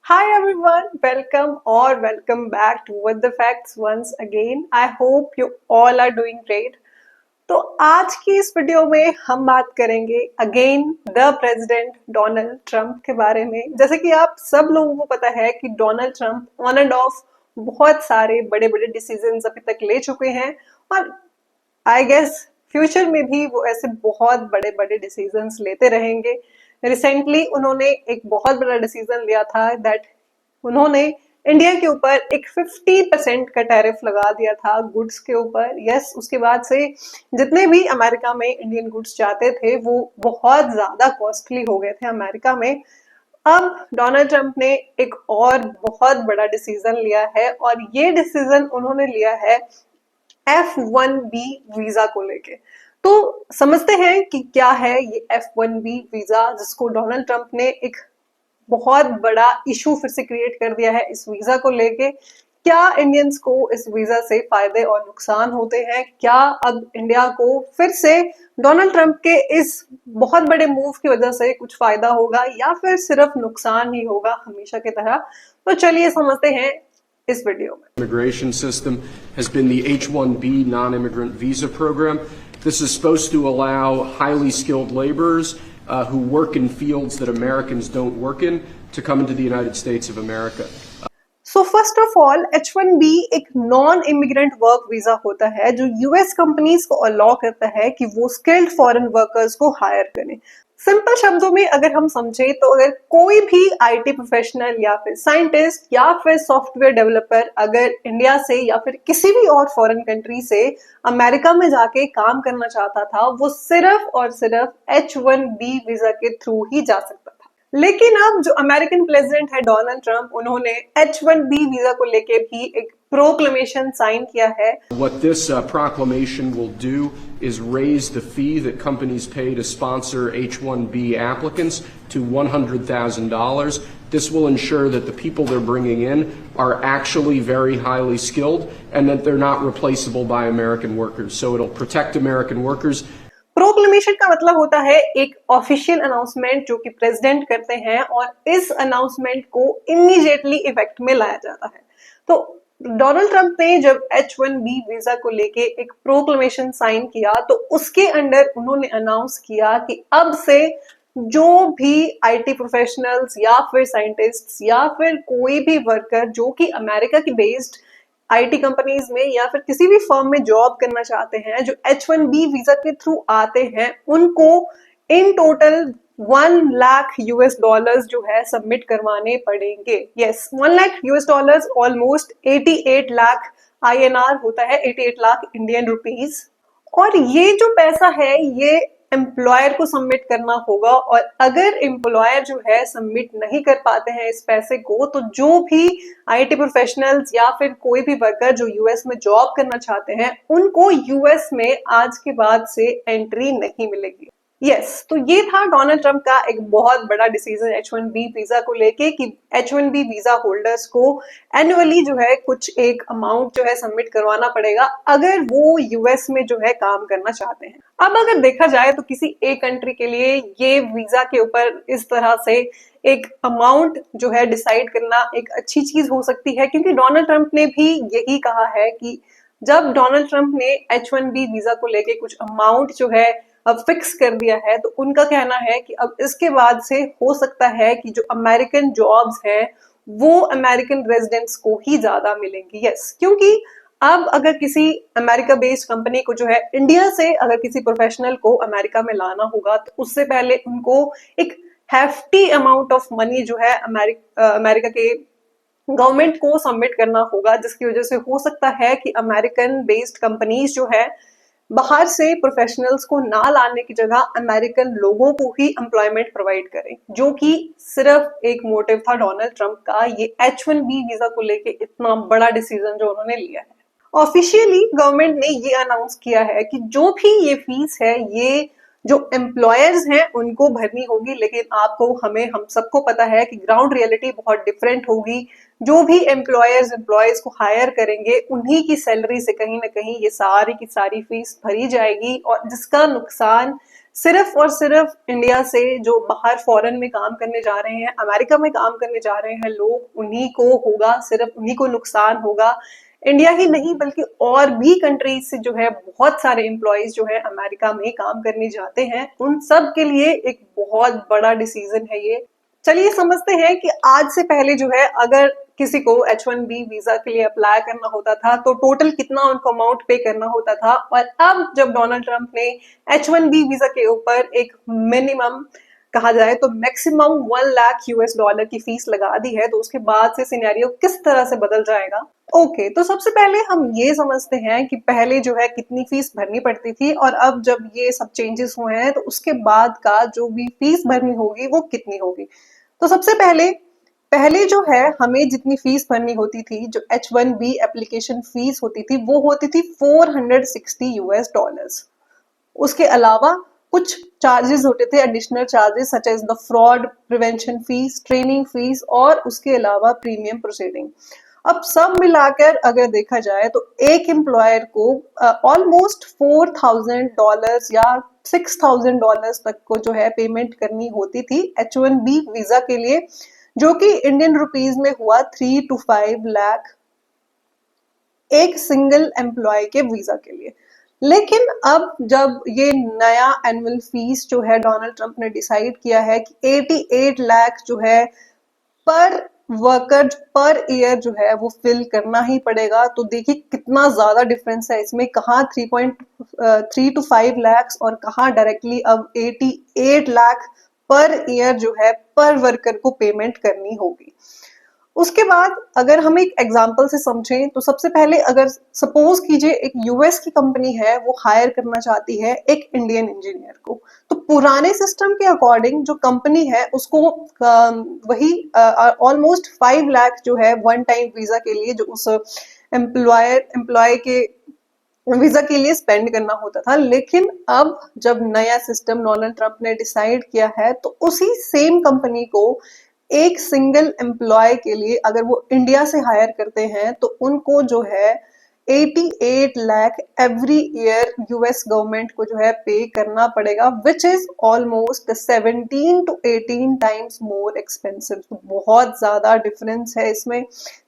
Hi everyone, welcome back to With the Facts once again. I hope you all are doing great. तो आज की इस video में हम बात करेंगे again the president Donald Trump के बारे में। जैसे कि आप सब लोगों को पता है कि Donald Trump on end of बहुत सारे बड़े बड़े डिसीजंस अभी तक ले चुके हैं और आई गेस फ्यूचर में भी वो ऐसे बहुत बड़े बड़े डिसीजंस लेते रहेंगे। रिसेंटली उन्होंने एक बहुत बड़ा डिसीजन लिया था दैट उन्होंने इंडिया के ऊपर एक 50% का टैरिफ लगा दिया था गुड्स के ऊपर। यस, उसके बाद से जितने भी अमेरिका में इंडियन गुड्स जाते थे वो बहुत ज्यादा कॉस्टली हो गए थे अमेरिका में। अब डोनाल्ड ट्रंप ने एक और बहुत बड़ा डिसीजन लिया है और ये डिसीजन उन्होंने लिया है F1B वीजा को लेके। तो समझते हैं कि क्या है ये F1B वीजा, जिसको डोनाल्ड ट्रंप ने एक बहुत बड़ा इशू फिर से क्रिएट कर दिया है इस वीजा को लेके। क्या इंडियंस को इस वीजा से फायदे और नुकसान होते हैं? क्या अब इंडिया को फिर से डोनाल्ड ट्रंप के इस बहुत बड़े मूव की वजह से कुछ फायदा होगा या फिर सिर्फ नुकसान ही होगा हमेशा की तरह? तो चलिए समझते हैं इस वीडियो में। Immigration system has been the H-1B non-immigrant visa program. This is supposed to allow highly skilled laborers who work in fields that Americans don't work in to come into the United States of America. So first of all H1B एक non immigrant work visa होता है जो US companies को allow करता है कि वो skilled foreign workers को हायर करें। सिंपल शब्दों में अगर हम समझे तो अगर कोई भी आईटी प्रोफेशनल या फिर साइंटिस्ट या फिर सॉफ्टवेयर डेवलपर अगर इंडिया से या फिर किसी भी और फॉरेन कंट्री से अमेरिका में जाके काम करना चाहता था, वो सिर्फ और सिर्फ H1B वीजा के थ्रू ही जा सकता था। लेकिन अब जो अमेरिकन प्रेसिडेंट है डोनाल्ड ट्रंप, उन्होंने H1B वीजा को लेके भी एक प्रोक्लेमेशन साइन किया है। What this proclamation will do is raise the fee that companies pay to sponsor H-1B applicants to $100,000. This will ensure that the people they're bringing in are actually very highly skilled and that they're not replaceable by American workers. So it'll protect American workers. Proclamation का मतलब होता है एक official announcement जो कि president करते हैं और इस अनाउंसमेंट को इमीडिएटली इफेक्ट में लाया जाता है। तो डोनाल्ड ट्रंप ने जब H1B वीजा को लेके एक प्रोक्लेमेशन साइन किया तो उसके अंडर उन्होंने अनाउंस किया कि अब से जो भी आईटी प्रोफेशनल्स या फिर साइंटिस्ट्स या फिर कोई भी वर्कर जो कि अमेरिका की बेस्ड आईटी कंपनीज में या फिर किसी भी फर्म में जॉब करना चाहते हैं, जो H1B वीजा के थ्रू आते हैं, उनको in total 1 lakh US dollars जो है सबमिट करवाने पड़ेंगे। Yes, 1 lakh US dollars almost 88 lakh INR होता है, 88 लाख इंडियन रुपीज। और ये जो पैसा है ये एम्प्लॉयर को सबमिट करना होगा और अगर एम्प्लॉयर जो है सबमिट नहीं कर पाते हैं इस पैसे को, तो जो भी आईटी प्रोफेशनल्स या फिर कोई भी वर्कर जो यूएस में जॉब करना चाहते हैं उनको यूएस में आज के बाद से एंट्री नहीं मिलेगी। यस, तो ये था डोनाल्ड ट्रंप का एक बहुत बड़ा डिसीजन H1B वीजा को लेके कि H1B वीजा होल्डर्स को एनुअली जो है कुछ एक अमाउंट जो है सबमिट करवाना पड़ेगा अगर वो यूएस में जो है काम करना चाहते हैं। अब अगर देखा जाए तो किसी एक कंट्री के लिए ये वीजा के ऊपर इस तरह से एक अमाउंट जो है डिसाइड करना एक अच्छी चीज हो सकती है, क्योंकि डोनाल्ड ट्रंप ने भी यही कहा है कि जब डोनाल्ड ट्रंप ने H1B वीजा को लेके कुछ अमाउंट जो है अब फिक्स कर दिया है, तो उनका कहना है कि अब इसके बाद से हो सकता है कि जो अमेरिकन जॉब्स हैं वो अमेरिकन रेजिडेंट्स को ही ज्यादा मिलेंगी। यस, क्योंकि अब अगर किसी अमेरिका बेस्ड कंपनी को जो है इंडिया से अगर किसी प्रोफेशनल को अमेरिका में लाना होगा तो उससे पहले उनको एक हेफ्टी अमाउंट ऑफ मनी जो है अमेरिका के गवर्नमेंट को सबमिट करना होगा, जिसकी वजह से हो सकता है कि अमेरिकन बेस्ड कंपनीज जो है बाहर से प्रोफेशनल्स को ना लाने की जगह अमेरिकन लोगों को ही एम्प्लॉयमेंट प्रोवाइड करें, जो कि सिर्फ एक मोटिव था डोनाल्ड ट्रंप का ये H1B वीजा को लेके इतना बड़ा डिसीजन जो उन्होंने लिया है। ऑफिशियली गवर्नमेंट ने ये अनाउंस किया है कि जो भी ये फीस है ये जो एम्प्लॉयर्स हैं उनको भरनी होगी, लेकिन आपको हम सबको पता है कि ग्राउंड रियलिटी बहुत डिफरेंट होगी। जो भी एम्प्लॉयज को हायर करेंगे उन्हीं की सैलरी से कहीं ना कहीं ये सारी की सारी फीस भरी जाएगी और जिसका नुकसान सिर्फ और सिर्फ इंडिया से जो बाहर फॉरेन में काम करने जा रहे हैं, अमेरिका में काम करने जा रहे हैं लोग, उन्हीं को होगा, सिर्फ उन्हीं को नुकसान होगा। इंडिया ही नहीं बल्कि और भी कंट्रीज से जो है बहुत सारे एम्प्लॉयज जो है अमेरिका में काम करने जाते हैं, उन सब के लिए एक बहुत बड़ा डिसीजन है ये। चलिए समझते हैं कि आज से पहले जो है अगर किसी को H1B वीजा के लिए अप्लाई करना होता था तो टोटल कितना उनको अमाउंट पे करना होता था, और अब जब डोनाल्ड ट्रंप ने H1B वीजा के ऊपर एक मिनिमम कहा जाए तो मैक्सिमम 1 लाख यूएस डॉलर की फीस लगा दी है, तो उसके बाद से सिनेरियो किस तरह से बदल जाएगा। ओके, तो सबसे पहले हम ये समझते हैं कि पहले जो है कितनी फीस भरनी पड़ती थी और अब जब ये सब चेंजेस हुए हैं तो उसके बाद का जो भी फीस भरनी होगी वो कितनी होगी। तो सबसे पहले जो है हमें जितनी फीस भरनी होती थी, जो H1B एप्लीकेशन फीस होती थी, वो होती थी 460 यूएस डॉलर्स। उसके अलावा कुछ चार्जेस होते थे, additional charges such as the fraud prevention fees, training fees और उसके अलावा प्रीमियम प्रोसीडिंग। अब सब मिलाकर अगर देखा जाए तो एक एम्प्लॉयर को ऑलमोस्ट $4,000 या $6,000 तक को जो है पेमेंट करनी होती थी H1B वीजा के लिए, जो कि इंडियन रुपीज में हुआ 3 to 5 लाख एक सिंगल एम्प्लॉय के वीजा के लिए। लेकिन अब जब ये नया एनुअल फीस जो है डोनाल्ड ट्रंप ने डिसाइड किया है कि 88 लाख जो है पर वर्कर पर ईयर जो है वो फिल करना ही पड़ेगा, तो देखिए कितना ज्यादा डिफरेंस है इसमें, कहाँ 3.3 to 5 लाख और कहाँ डायरेक्टली अब 88 लाख पर ईयर जो है पर वर्कर को पेमेंट करनी होगी। उसके बाद अगर हम एक एग्जांपल से समझें तो सबसे पहले अगर सपोज कीजिए एक यूएस की कंपनी है, वो हायर करना चाहती है एक इंडियन इंजीनियर को, तो पुराने सिस्टम के अकॉर्डिंग जो कंपनी है उसको वही ऑलमोस्ट 5 लाख जो है वन टाइम वीजा के लिए जो उस एम्प्लॉय के वीजा के लिए स्पेंड करना होता था। लेकिन अब जब नया सिस्टम डोनाल्ड ट्रंप ने डिसाइड किया है तो उसी सेम कंपनी को एक सिंगल एम्प्लॉय के लिए अगर वो इंडिया से हायर करते हैं तो उनको जो है 88 lakh every year US government को जो है पे करना पड़ेगा, which is almost 17 to 18 times more expensive. बहुत ज्यादा डिफरेंस है इसमें,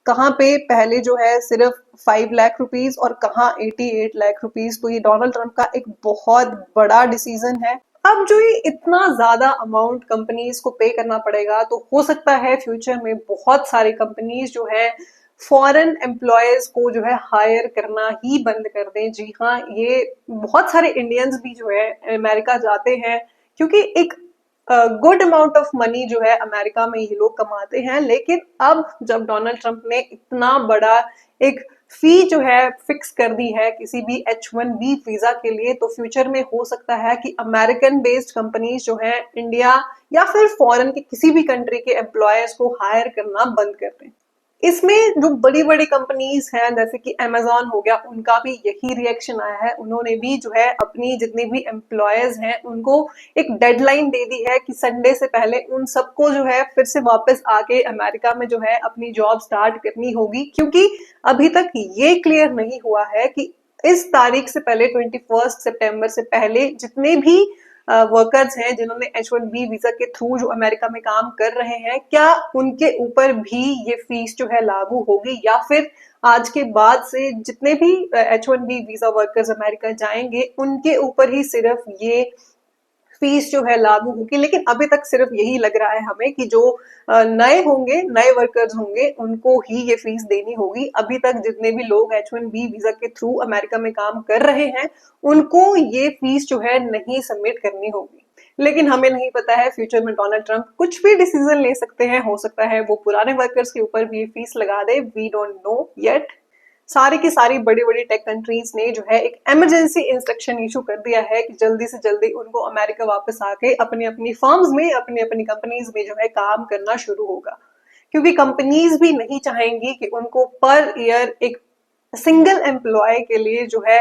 कहाँ पे पहले जो है सिर्फ 5 लाख रुपीज और कहाँ 88 लाख रुपीज। तो ये डोनाल्ड ट्रंप का एक बहुत बड़ा डिसीजन है। अब जो ये इतना ज्यादा अमाउंट कंपनीज को पे करना पड़ेगा, तो हो सकता है फ्यूचर में बहुत सारी कंपनीज जो है फॉरेन एम्प्लॉयज को जो है हायर करना ही बंद कर दें। जी हाँ, ये बहुत सारे इंडियंस भी जो है अमेरिका जाते हैं क्योंकि एक गुड अमाउंट ऑफ मनी जो है अमेरिका में ये लोग कमाते हैं। लेकिन अब जब डोनाल्ड ट्रंप ने इतना बड़ा एक फी जो है फिक्स कर दी है किसी भी H1B वीजा के लिए, तो फ्यूचर में हो सकता है कि अमेरिकन बेस्ड कंपनीज जो है इंडिया या फिर फॉरेन के किसी भी कंट्री के एम्प्लॉयर्स को हायर करना बंद कर दें। इसमें जो बड़ी बड़ी कंपनीज हैं जैसे कि Amazon हो गया, उनका भी यही रिएक्शन आया है। उन्होंने भी जो है अपनी जितने भी एम्प्लॉयर्स हैं उनको एक डेडलाइन दे दी है कि संडे से पहले उन सबको जो है फिर से वापस आके अमेरिका में जो है अपनी जॉब स्टार्ट करनी होगी, क्योंकि अभी तक ये क्लियर नहीं हुआ है कि इस तारीख से पहले 21 सितंबर से पहले जितने भी वर्कर्स हैं जिन्होंने H1B वीजा के थ्रू जो अमेरिका में काम कर रहे हैं, क्या उनके ऊपर भी ये फीस जो है लागू होगी, या फिर आज के बाद से जितने भी H1B वीजा वर्कर्स अमेरिका जाएंगे उनके ऊपर ही सिर्फ ये फीस जो है लागू होगी। लेकिन अभी तक सिर्फ यही लग रहा है हमें कि जो नए होंगे, नए वर्कर्स होंगे, उनको ही ये फीस देनी होगी। अभी तक जितने भी लोग H1B वीजा के थ्रू अमेरिका में काम कर रहे हैं उनको ये फीस जो है नहीं सबमिट करनी होगी। लेकिन हमें नहीं पता है, फ्यूचर में डोनाल्ड ट्रंप कुछ भी डिसीजन ले सकते हैं, हो सकता है वो पुराने वर्कर्स के ऊपर भी ये फीस लगा दे, वी डोंट नो येट। सारी की सारी बड़ी बड़ी टेक कंट्रीज ने जो है एक इमरजेंसी इंस्ट्रक्शन इशू कर दिया है कि जल्दी से जल्दी उनको अमेरिका वापस आके अपनी अपनी फर्म्स में, अपनी अपनी कंपनीज में जो है काम करना शुरू होगा, क्योंकि कंपनीज भी नहीं चाहेंगी कि उनको पर ईयर एक सिंगल एम्प्लॉय के लिए जो है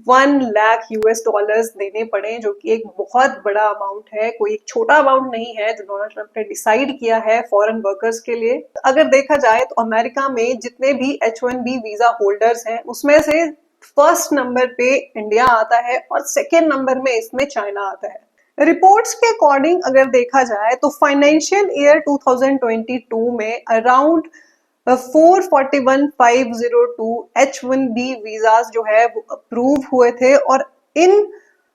1 लाख यूएस डॉलर्स देने पड़े, जो कि एक बहुत बड़ा अमाउंट है, कोई एक छोटा अमाउंट नहीं है जो डोनाल्ड ट्रंप ने डिसाइड किया है फॉरेन वर्कर्स के लिए। अगर देखा जाए तो अमेरिका में जितने भी H1B वीजा होल्डर्स हैं उसमें से फर्स्ट नंबर पे इंडिया आता है और सेकेंड नंबर में इसमें चाइना आता है। रिपोर्ट्स के अकॉर्डिंग अगर देखा जाए तो फाइनेंशियल ईयर 2022 में अराउंड 441,502 H1B वीजास जो है वो अप्रूव हुए थे और इन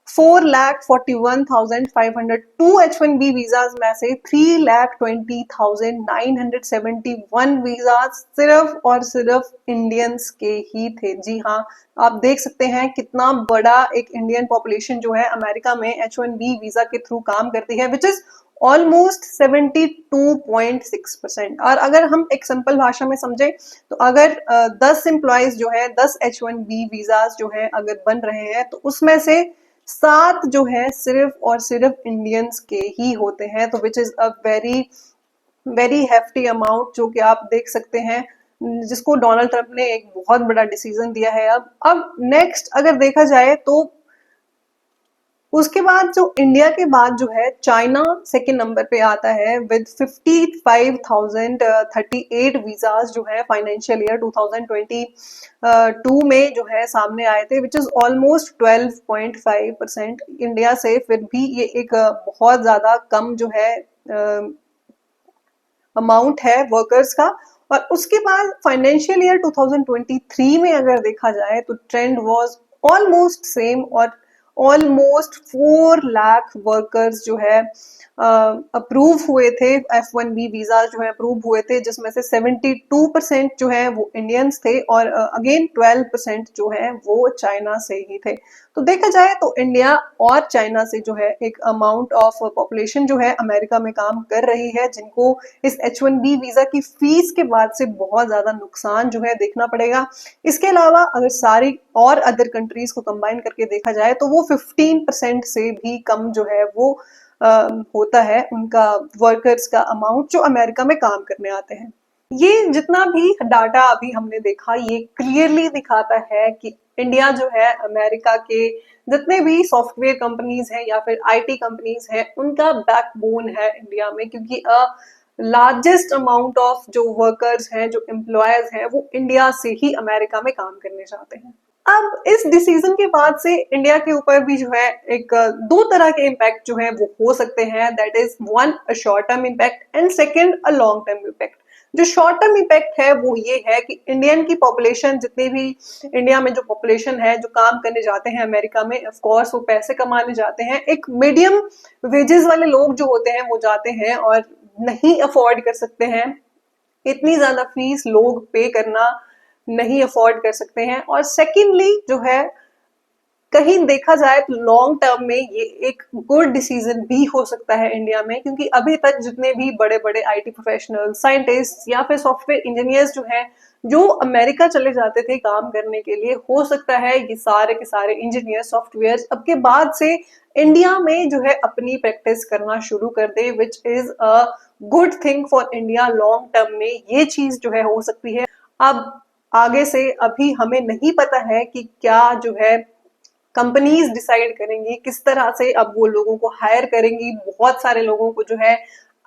4,41,502 H1B वीजास में से 3,20,971 वीजास सिर्फ और सिर्फ इंडियंस के ही थे। जी हाँ, आप देख सकते हैं कितना बड़ा एक इंडियन पॉपुलेशन जो है अमेरिका में H1B वीजा के थ्रू काम करती है, विच इज ऑलमोस्ट 72.6%। और अगर हम एक सिंपल भाषा में समझे तो अगर 10 एम्प्लॉयज जो है 10 H1B वीजास जो है अगर बन रहे हैं तो उसमें से 7 जो है सिर्फ और सिर्फ इंडियंस के ही होते हैं। तो विच is a very very hefty amount जो कि आप देख सकते हैं, जिसको डोनाल्ड ट्रंप ने एक बहुत बड़ा डिसीजन दिया है। अब नेक्स्ट अगर देखा जाए तो उसके बाद जो इंडिया के बाद जो है चाइना सेकेंड नंबर पे आता है विद 55,038 वीजास जो है फाइनेंशियल ईयर 2022 में जो है सामने आए थे, विच इज ऑलमोस्ट 12.5%। इंडिया से फिर भी ये एक बहुत ज्यादा कम जो है अमाउंट है वर्कर्स का। और उसके बाद फाइनेंशियल ईयर 2023 में अगर देखा जाए तो ट्रेंड वाज ऑलमोस्ट सेम और ऑलमोस्ट 4 लाख वर्कर्स जो है अप्रूव हुए थे, F1B वीजा जो है अप्रूव हुए थे, जिसमें से 72% जो है वो इंडियंस थे और अगेन 12% जो है वो चाइना से ही थे। तो देखा जाए तो इंडिया और चाइना से जो है एक अमाउंट ऑफ पॉपुलेशन जो है अमेरिका में काम कर रही है, जिनको इस H1B वीजा की फीस के बाद से बहुत ज्यादा नुकसान जो है देखना पड़ेगा। इसके अलावा अगर सारी और अदर कंट्रीज को कंबाइन करके देखा जाए तो वो 15% से भी कम जो है वो होता है उनका वर्कर्स का अमाउंट जो अमेरिका में काम करने आते हैं। ये जितना भी डाटा अभी हमने देखा ये क्लियरली दिखाता है कि इंडिया जो है अमेरिका के जितने भी सॉफ्टवेयर कंपनीज हैं या फिर आईटी कंपनीज हैं उनका बैकबोन है इंडिया में, क्योंकि लार्जेस्ट अमाउंट ऑफ जो वर्कर्स हैं जो एम्प्लॉयर्स हैं वो इंडिया से ही अमेरिका में काम करने चाहते हैं। अब इस डिसीजन के बाद से इंडिया के ऊपर भी जो है एक 2 तरह के इम्पैक्ट जो है वो हो सकते हैं, that is one a short term impact and second a long term impact. जो शॉर्ट टर्म इम्पैक्ट है वो ये है कि इंडियन की पॉपुलेशन जितनी भी इंडिया में जो पॉपुलेशन है जो काम करने जाते हैं अमेरिका में, ऑफ कोर्स वो पैसे कमाने जाते हैं। एक मीडियम वेजेस वाले लोग जो होते हैं वो जाते हैं और नहीं अफोर्ड कर सकते हैं, इतनी ज्यादा फीस लोग पे करना नहीं अफोर्ड कर सकते हैं। और सेकेंडली जो है कहीं देखा जाए तो लॉन्ग टर्म में ये एक गुड डिसीजन भी हो सकता है इंडिया में, क्योंकि अभी तक जितने भी बड़े बड़े आईटी प्रोफेशनल, साइंटिस्ट या फिर सॉफ्टवेयर इंजीनियर्स जो हैं जो अमेरिका चले जाते थे काम करने के लिए, हो सकता है ये सारे के सारे इंजीनियर सॉफ्टवेयर अब के बाद से इंडिया में जो है अपनी प्रैक्टिस करना शुरू कर दे, which is a good thing for India. Long term में ये चीज जो है हो सकती है। अब आगे से अभी हमें नहीं पता है कि क्या जो है कंपनीज डिसाइड करेंगी किस तरह से अब वो लोगों को हायर करेंगी। बहुत सारे लोगों को जो है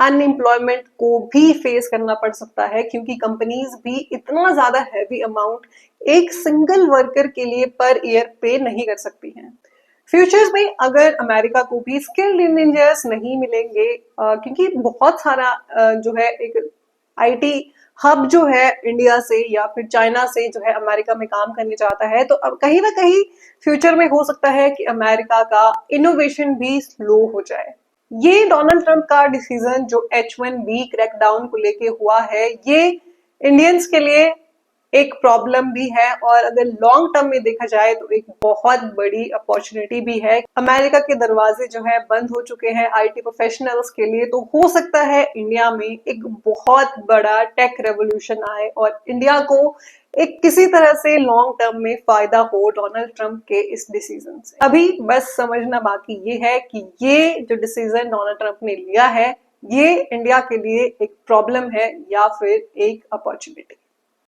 अनएम्प्लॉयमेंट को भी फेस करना पड़ सकता है, क्योंकि कंपनीज भी इतना ज्यादा हैवी अमाउंट एक सिंगल वर्कर के लिए पर ईयर पे नहीं कर सकती हैं। फ्यूचर्स में अगर अमेरिका को भी स्किल्ड इंजीनियर्स नहीं मिलेंगे, क्योंकि बहुत सारा जो है एक आईटी हब जो है इंडिया से या फिर चाइना से जो है अमेरिका में काम करने चाहता है, तो अब कहीं ना कहीं फ्यूचर में हो सकता है कि अमेरिका का इनोवेशन भी स्लो हो जाए। ये डोनाल्ड ट्रंप का डिसीजन जो H1B क्रैकडाउन को लेके हुआ है, ये इंडियंस के लिए एक प्रॉब्लम भी है और अगर लॉन्ग टर्म में देखा जाए तो एक बहुत बड़ी अपॉर्चुनिटी भी है। अमेरिका के दरवाजे जो है बंद हो चुके हैं आईटी प्रोफेशनल्स के लिए, तो हो सकता है इंडिया में एक बहुत बड़ा टेक रेवोल्यूशन आए और इंडिया को एक किसी तरह से लॉन्ग टर्म में फायदा हो डोनाल्ड ट्रंप के इस डिसीजन से। अभी बस समझना बाकी ये है कि ये जो डिसीजन डोनाल्ड ट्रंप ने लिया है ये इंडिया के लिए एक प्रॉब्लम है या फिर एक अपॉर्चुनिटी।